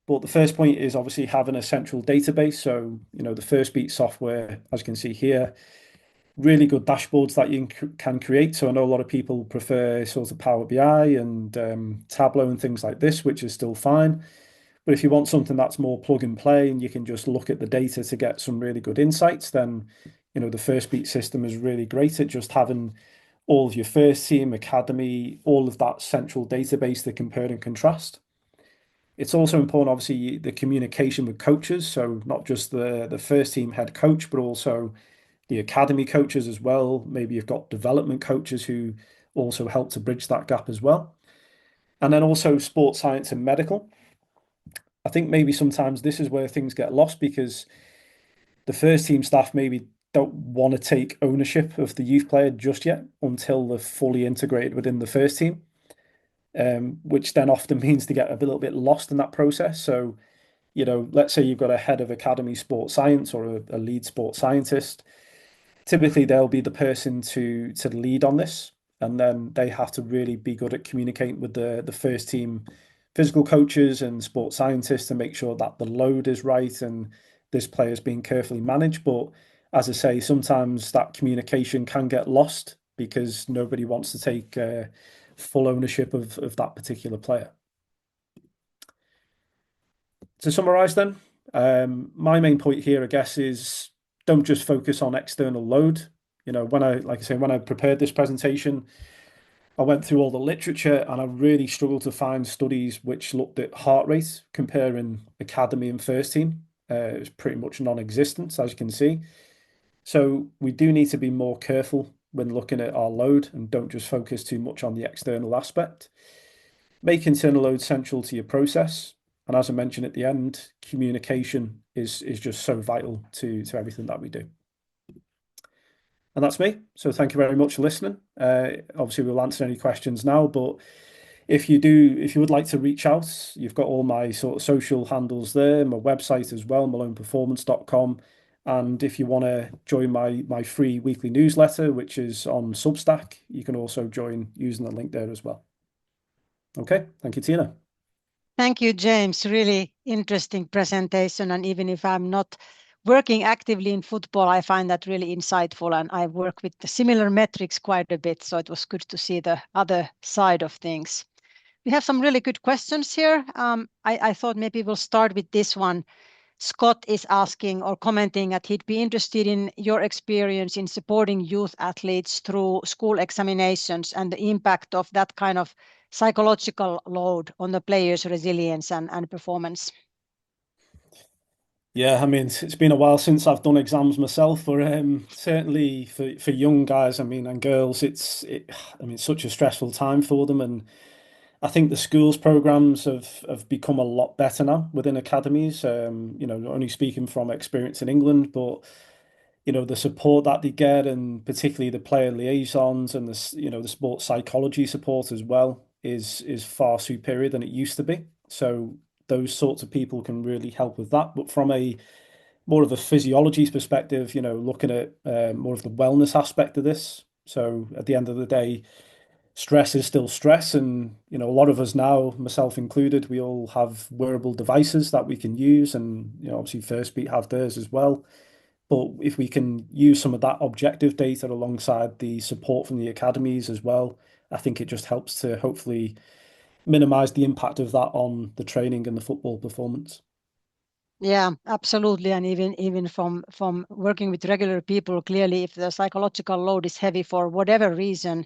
But the first point is obviously having a central database. So, the First Beat software, as you can see here, really good dashboards that you can create. So I know a lot of people prefer sort of Power BI and Tableau and things like this, which is still fine. But if you want something that's more plug and play and you can just look at the data to get some really good insights, then, the First Beat system is really great at just having all of your first team, academy, all of that central database to compare and contrast. It's also important, obviously, the communication with coaches. So not just the first team head coach, but also the academy coaches as well. Maybe you've got development coaches who also help to bridge that gap as well. And then also sports science and medical. I think maybe sometimes this is where things get lost, because the first team staff maybe don't want to take ownership of the youth player just yet until they're fully integrated within the first team, which then often means they get a little bit lost in that process. So, let's say you've got a head of academy sports science or a lead sports scientist. Typically, they'll be the person to lead on this, and then they have to really be good at communicating with the first team physical coaches and sports scientists to make sure that the load is right and this player is being carefully managed. But as I say, sometimes that communication can get lost because nobody wants to take full ownership of that particular player. To summarize then, my main point here, I guess, is don't just focus on external load. When I prepared this presentation, I went through all the literature and I really struggled to find studies which looked at heart rate comparing academy and first team. It was pretty much non-existent, as you can see. So we do need to be more careful when looking at our load and don't just focus too much on the external aspect. Make internal load central to your process. And as I mentioned at the end, communication is just so vital to everything that we do. And that's me. So thank you very much for listening. Obviously, we'll answer any questions now, but if you would like to reach out, you've got all my sort of social handles there, my website as well, maloneperformance.com. And if you want to join my free weekly newsletter, which is on Substack, you can also join using the link there as well. Okay, thank you, Tina. Thank you, James. Really interesting presentation. And even if I'm not working actively in football, I find that really insightful. And I work with the similar metrics quite a bit. So it was good to see the other side of things. We have some really good questions here. I thought maybe we'll start with this one. Scott is asking or commenting that he'd be interested in your experience in supporting youth athletes through school examinations and the impact of that kind of psychological load on the players' resilience and performance. Yeah, I mean, it's been a while since I've done exams myself, but certainly for young guys, I mean, and girls, I mean, it's such a stressful time for them, and I think the schools programs have become a lot better now within academies. Not only speaking from experience in England, but the support that they get, and particularly the player liaisons and the sports psychology support as well is far superior than it used to be. So those sorts of people can really help with that. But from a more of a physiology perspective, looking at more of the wellness aspect of this. So at the end of the day, stress is still stress, and a lot of us now, myself included, we all have wearable devices that we can use, and obviously First Beat have theirs as well. But if we can use some of that objective data alongside the support from the academies as well, I think it just helps to hopefully minimize the impact of that on the training and the football performance. Yeah, absolutely. And even from working with regular people, clearly, if the psychological load is heavy for whatever reason,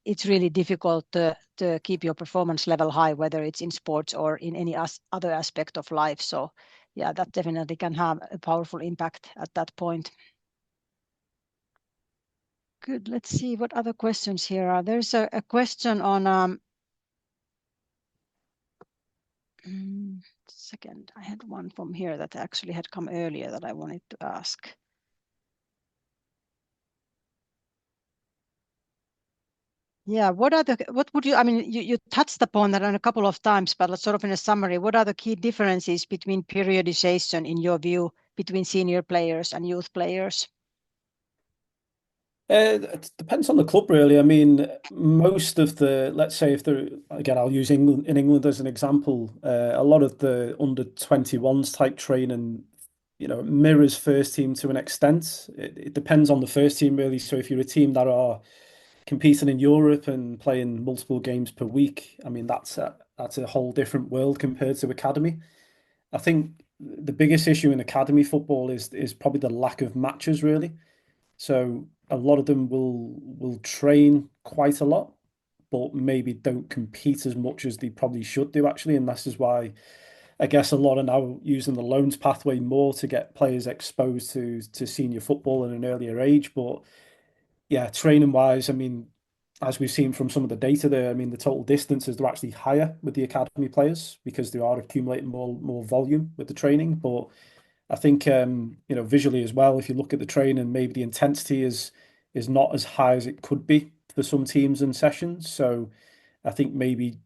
it's really difficult to keep your performance level high, whether it's in sports or in any other aspect of life. So yeah, that definitely can have a powerful impact at that point. Good. Let's see what other questions here are. There's a question on second. I had one from here that actually had come earlier that I wanted to ask. Yeah, what would you, I mean, you touched upon that on a couple of times, but sort of in a summary, what are the key differences between periodization in your view between senior players and youth players? It depends on the club, really. I mean, most of let's say if they're, again, I'll use England as an example. A lot of the under 21s type training, mirrors first team to an extent. It depends on the first team, really. So if you're a team that are competing in Europe and playing multiple games per week, I mean, that's a whole different world compared to academy. I think the biggest issue in academy football is probably the lack of matches, really. So a lot of them will train quite a lot, but maybe don't compete as much as they probably should do, actually. And this is why I guess a lot are now using the loans pathway more to get players exposed to senior football at an earlier age. But yeah, training wise, I mean, as we've seen from some of the data there, I mean, the total distances are actually higher with the academy players because they are accumulating more volume with the training. But I think visually as well, if you look at the training, maybe the intensity is not as high as it could be for some teams and sessions. So I think maybe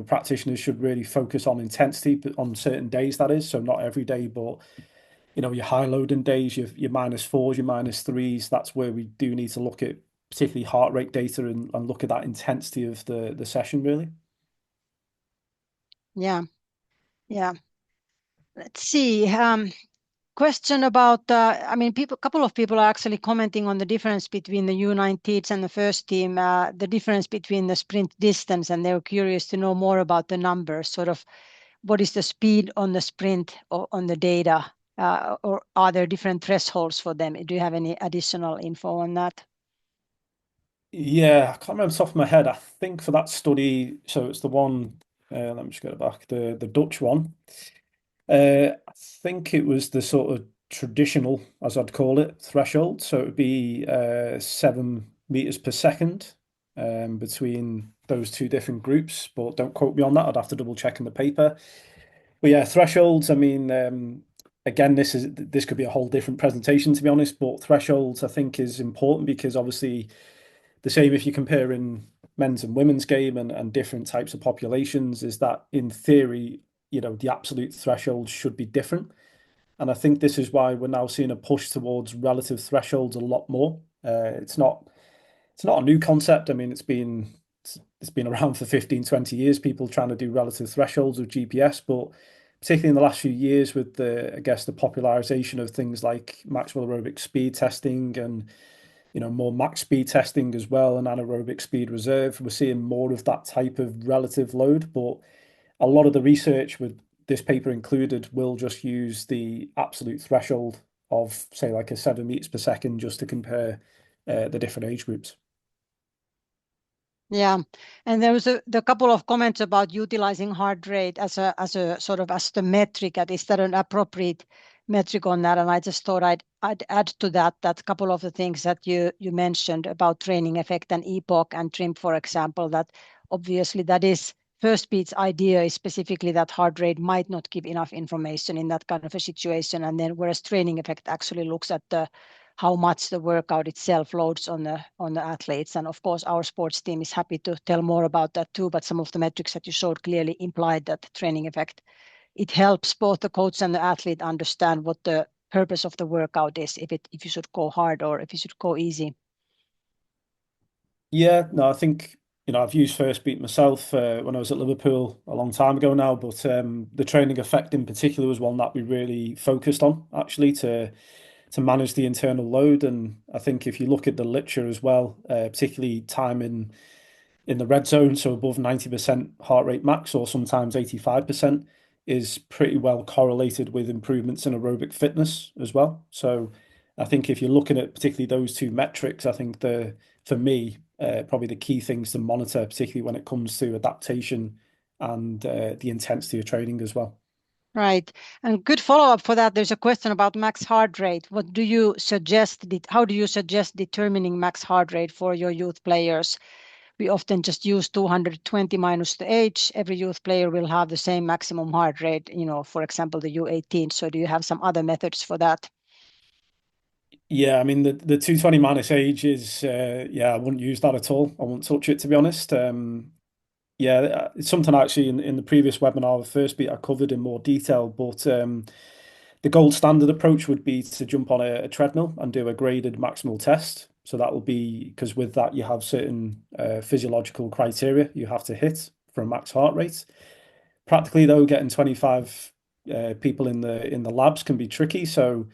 practitioners should really focus on intensity but on certain days, that is. So not every day, but your high loading days, your -4s, your -3s, that's where we do need to look at particularly heart rate data and look at that intensity of the session, really. Yeah, yeah. Let's see. Question about, I mean, a couple of people are actually commenting on the difference between the U19s and the first team, the difference between the sprint distance, and they were curious to know more about the numbers, sort of what is the speed on the sprint or on the data, or are there different thresholds for them? Do you have any additional info on that? Yeah, I can't remember off the top of my head. I think for that study, so it's the one, let me just get it back, the Dutch one. I think it was the sort of traditional, as I'd call it, threshold. So it would be 7 meters per second between those two different groups. But don't quote me on that. I'd have to double check in the paper. But yeah, thresholds. I mean, again, this could be a whole different presentation, to be honest. But thresholds, I think, is important because obviously the same if you're comparing men's and women's game and different types of populations is that in theory, the absolute threshold should be different. And I think this is why we're now seeing a push towards relative thresholds a lot more. It's not a new concept. I mean, it's been around for 15, 20 years, people trying to do relative thresholds of GPS, but particularly in the last few years with I guess, the popularization of things like maximal aerobic speed testing and, more max speed testing as well, and anaerobic speed reserve, we're seeing more of that type of relative load. But a lot of the research, with this paper included, will just use the absolute threshold of, say, like a 7 meters per second, just to compare the different age groups. Yeah, and there was the couple of comments about utilizing heart rate as a sort of as the metric. Is that an appropriate metric on that? And I just thought I'd add to that couple of the things that you mentioned about training effect and epoch and TRIMP, for example. That obviously that is First Beat's idea is specifically that heart rate might not give enough information in that kind of a situation, and then whereas training effect actually looks at the how much the workout itself loads on the athletes. And of course, our sports team is happy to tell more about that too. But some of the metrics that you showed clearly implied that training effect, it helps both the coach and the athlete understand what the purpose of the workout is, if you should go hard or if you should go easy. Yeah, no, I think, I've used First Beat myself when I was at Liverpool a long time ago now, but the training effect in particular was one that we really focused on, actually, to manage the internal load. And I think if you look at the literature as well, particularly time in the red zone, so above 90% heart rate max, or sometimes 85%, is pretty well correlated with improvements in aerobic fitness as well. So I think if you're looking at particularly those two metrics, I think for me, probably the key things to monitor, particularly when it comes to adaptation and the intensity of training as well. Right. And good follow-up for that. There's a question about max heart rate. What do you suggest? How do you suggest determining max heart rate for your youth players? We often just use 220 minus the age. Every youth player will have the same maximum heart rate, for example, the U18. So do you have some other methods for that? Yeah, I mean, the 220 minus age is, yeah, I wouldn't use that at all. I wouldn't touch it, to be honest. Yeah, it's something actually in the previous webinar of First Beat I covered in more detail, but the gold standard approach would be to jump on a treadmill and do a graded maximal test. So that will be, because with that you have certain physiological criteria you have to hit for a max heart rate. Practically though, getting 25 people in the labs can be tricky. So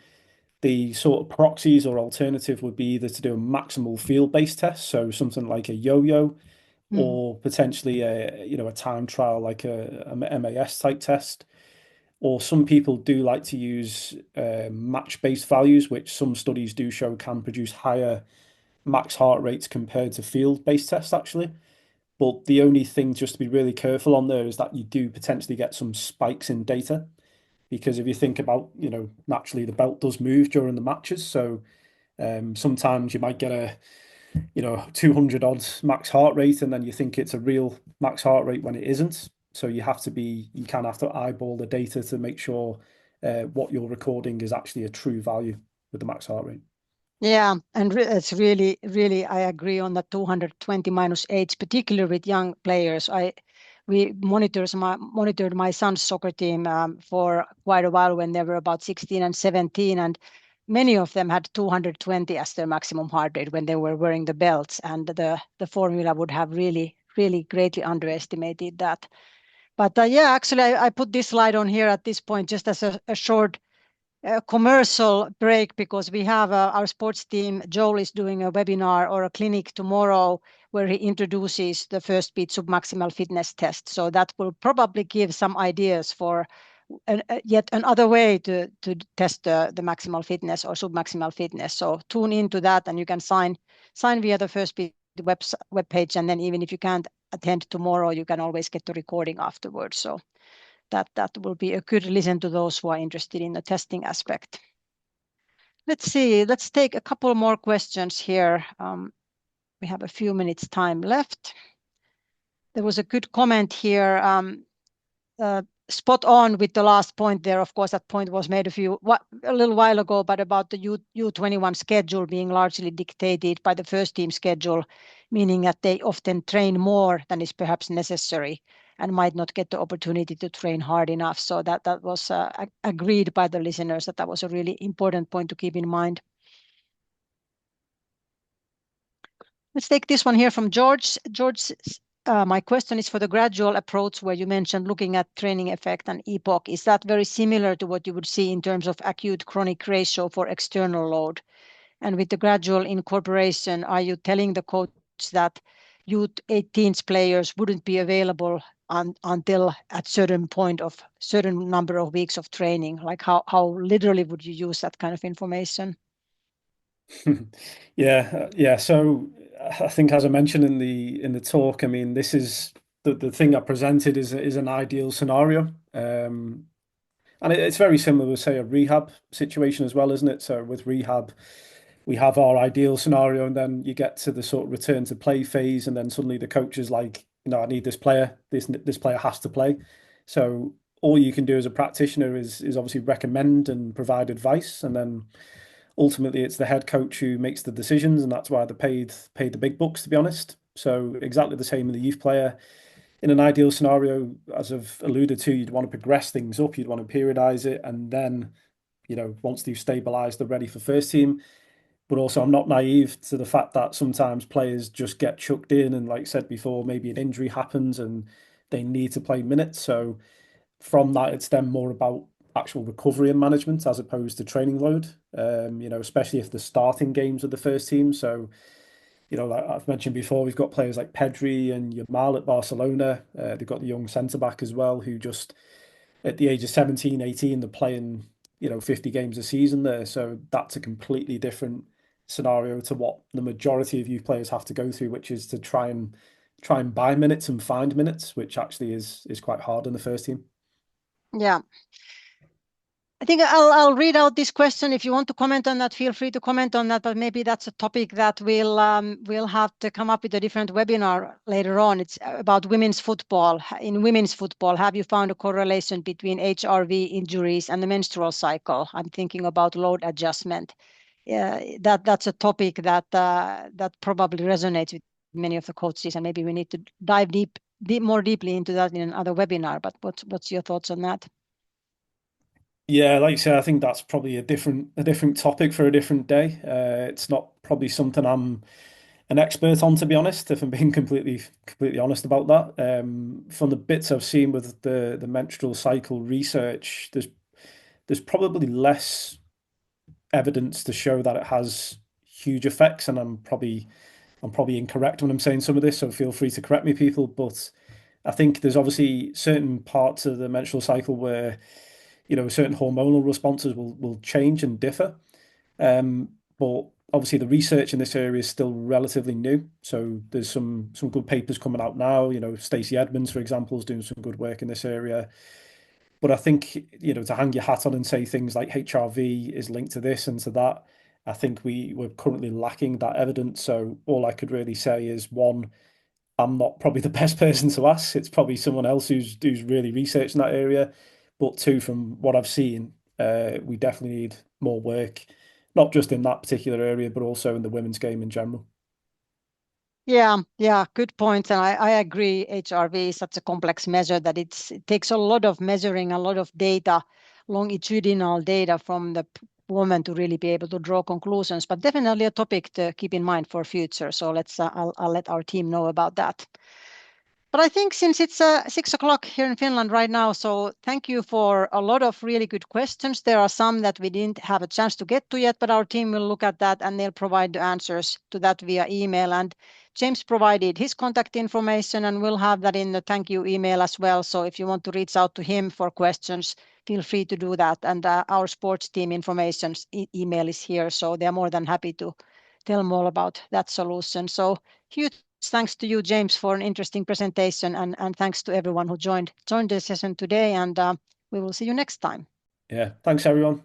the sort of proxies or alternative would be either to do a maximal field-based test, so something like a yo-yo, Mm. or potentially a time trial like a MAS type test. Or some people do like to use match-based values, which some studies do show can produce higher max heart rates compared to field-based tests, actually. But the only thing just to be really careful on there is that you do potentially get some spikes in data. Because if you think about, naturally the belt does move during the matches. So sometimes you might get a 200 odd max heart rate, and then you think it's a real max heart rate when it isn't. So you kind of have to eyeball the data to make sure what you're recording is actually a true value with the max heart rate. Yeah, and it's really, really, I agree on the 220 minus age, particularly with young players. We monitored my son's soccer team for quite a while when they were about 16 and 17, and many of them had 220 as their maximum heart rate when they were wearing the belts, and the formula would have really, really greatly underestimated that. But yeah, actually, I put this slide on here at this point just as a short commercial break, because we have our sports team. Joel is doing a webinar or a clinic tomorrow where he introduces the First Beat submaximal fitness test. So that will probably give some ideas for yet another way to test the maximal fitness or submaximal fitness. So tune into that, and you can sign via the First Beat web page, and then even if you can't attend tomorrow, you can always get the recording afterwards. So that will be a good listen to those who are interested in the testing aspect. Let's see, let's take a couple more questions here. We have a few minutes time left. There was a good comment here. spot on with the last point there. Of course, that point was made a little while ago, but about the U21 schedule being largely dictated by the first team schedule, meaning that they often train more than is perhaps necessary and might not get the opportunity to train hard enough. So that was agreed by the listeners that was a really important point to keep in mind. Let's take this one here from George. George, my question is for the gradual approach where you mentioned looking at training effect and epoch. Is that very similar to what you would see in terms of acute chronic ratio for external load? And with the gradual incorporation, are you telling the coach that youth 18s players wouldn't be available until at certain point of certain number of weeks of training? Like how literally would you use that kind of information? Yeah. So I think, as I mentioned in the talk, I mean, this is the thing I presented is an ideal scenario, and it's very similar with, say, a rehab situation as well, isn't it? So with rehab, we have our ideal scenario, and then you get to the sort of return to play phase, and then suddenly the coach is like, I need this player. This player has to play. So all you can do as a practitioner is obviously recommend and provide advice, and then ultimately it's the head coach who makes the decisions, and that's why they paid the big bucks, to be honest. So exactly the same in the youth player. In an ideal scenario, as I've alluded to, you'd want to progress things up, you'd want to periodize it, and then, once they've stabilized, they're ready for first team. But also, I'm not naive to the fact that sometimes players just get chucked in, and like I said before, maybe an injury happens and they need to play minutes. So from that, it's then more about actual recovery and management as opposed to training load. Especially if the starting games are the first team. So, like I've mentioned before, we've got players like Pedri and Yamal at Barcelona. They've got the young centre back as well, who just at the age of 17, 18, they're playing, 50 games a season there. So that's a completely different scenario to what the majority of youth players have to go through, which is to try and buy minutes and find minutes, which actually is quite hard in the first team. Yeah. I think I'll read out this question. If you want to comment on that, feel free to comment on that. But maybe that's a topic that we'll have to come up with a different webinar later on. It's about women's football. In women's football, have you found a correlation between HRV injuries and the menstrual cycle? I'm thinking about load adjustment. That's a topic that probably resonates with many of the coaches, and maybe we need to dive more deeply into that in another webinar. But what's your thoughts on that? Yeah, like you said, I think that's probably a different topic for a different day. It's not probably something I'm an expert on, to be honest, if I'm being completely honest about that. From the bits I've seen with the menstrual cycle research, there's probably less evidence to show that it has huge effects, and I'm probably incorrect when I'm saying some of this, so feel free to correct me, people. But I think there's obviously certain parts of the menstrual cycle where certain hormonal responses will change and differ. But obviously the research in this area is still relatively new. So there's some good papers coming out now. Stacey Edmonds, for example, is doing some good work in this area. But I think, to hang your hat on and say things like HRV is linked to this and to that, I think we're currently lacking that evidence. So all I could really say is, one, I'm not probably the best person to ask. It's probably someone else who's really researching that area. But two, from what I've seen, we definitely need more work, not just in that particular area, but also in the women's game in general. Yeah, good point. And I agree, HRV is such a complex measure that it takes a lot of measuring, a lot of data, longitudinal data from the woman to really be able to draw conclusions. But definitely a topic to keep in mind for future. So I'll let our team know about that. But I think since it's 6 o'clock here in Finland right now, so thank you for a lot of really good questions. There are some that we didn't have a chance to get to yet, but our team will look at that and they'll provide the answers to that via email. And James provided his contact information, and we'll have that in the thank you email as well. So if you want to reach out to him for questions, feel free to do that. And our sports team information email is here, so they're more than happy to tell more about that solution. So huge thanks to you, James, for an interesting presentation, and thanks to everyone who joined the session today. And we will see you next time. Yeah, thanks everyone.